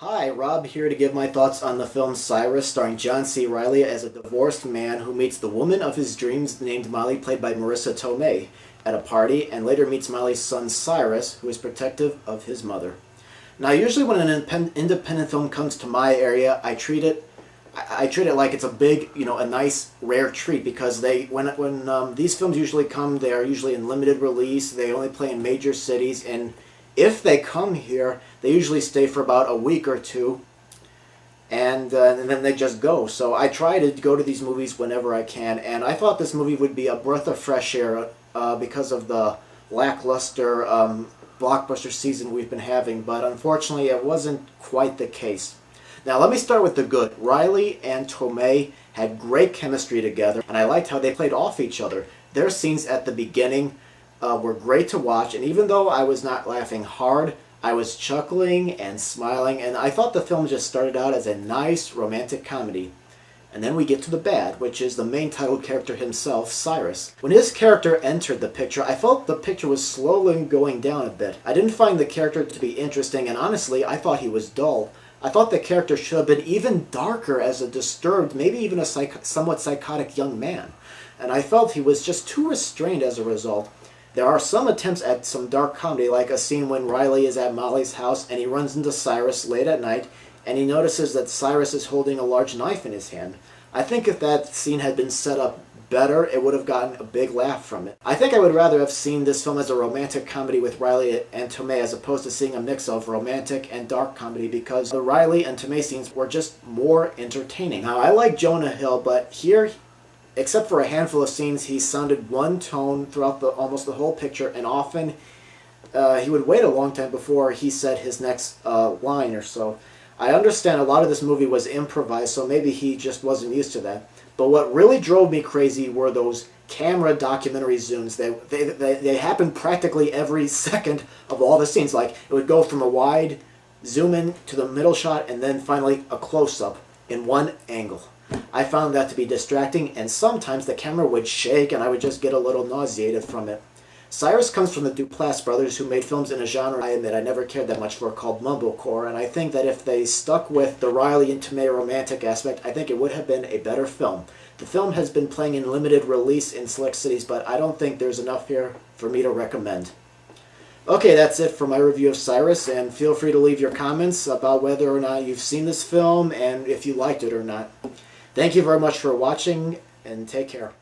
Hi, Rob here to give my thoughts on the film Cyrus, starring John C. Reilly as a divorced man who meets the woman of his dreams named Molly, played by Marissa Tomei, at a party, and later meets Molly's son Cyrus, who is protective of his mother. Now, usually when an independent film comes to my area, I treat it like it's a big, a nice, rare treat, because when these films usually come, they are usually in limited release. They only play in major cities, and if they come here, they usually stay for about a week or two, and then they just go. So I try to go to these movies whenever I can, and I thought this movie would be a breath of fresh air because of the lackluster blockbuster season we've been having, but unfortunately it wasn't quite the case. Now let me start with the good. Reilly and Tomei had great chemistry together, and I liked how they played off each other. Their scenes at the beginning were great to watch, and even though I was not laughing hard, I was chuckling and smiling, and I thought the film just started out as a nice romantic comedy. And then we get to the bad, which is the main title character himself, Cyrus. When his character entered the picture, I felt the picture was slowly going down a bit. I didn't find the character to be interesting, and honestly, I thought he was dull. I thought the character should have been even darker as a disturbed, maybe even a somewhat psychotic young man. And I felt he was just too restrained as a result. There are some attempts at some dark comedy, like a scene when Reilly is at Molly's house and he runs into Cyrus late at night, and he notices that Cyrus is holding a large knife in his hand. I think if that scene had been set up better, it would have gotten a big laugh from it. I think I would rather have seen this film as a romantic comedy with Reilly and Tomei as opposed to seeing a mix of romantic and dark comedy, because the Reilly and Tomei scenes were just more entertaining. Now, I like Jonah Hill, but here, except for a handful of scenes, he sounded one tone throughout almost the whole picture, and often he would wait a long time before he said his next line or so. I understand a lot of this movie was improvised, so maybe he just wasn't used to that. But what really drove me crazy were those camera documentary zooms. They happened practically every second of all the scenes. Like, it would go from a wide zoom in to the middle shot, and then finally a close-up in one angle. I found that to be distracting, and sometimes the camera would shake and I would just get a little nauseated from it. Cyrus comes from the Duplass brothers, who made films in a genre I admit I never cared that much for, called mumblecore, and I think that if they stuck with the Reilly and Tomei romantic aspect, I think it would have been a better film. The film has been playing in limited release in select cities, but I don't think there's enough here for me to recommend. Okay, that's it for my review of Cyrus, and feel free to leave your comments about whether or not you've seen this film and if you liked it or not. Thank you very much for watching, and take care.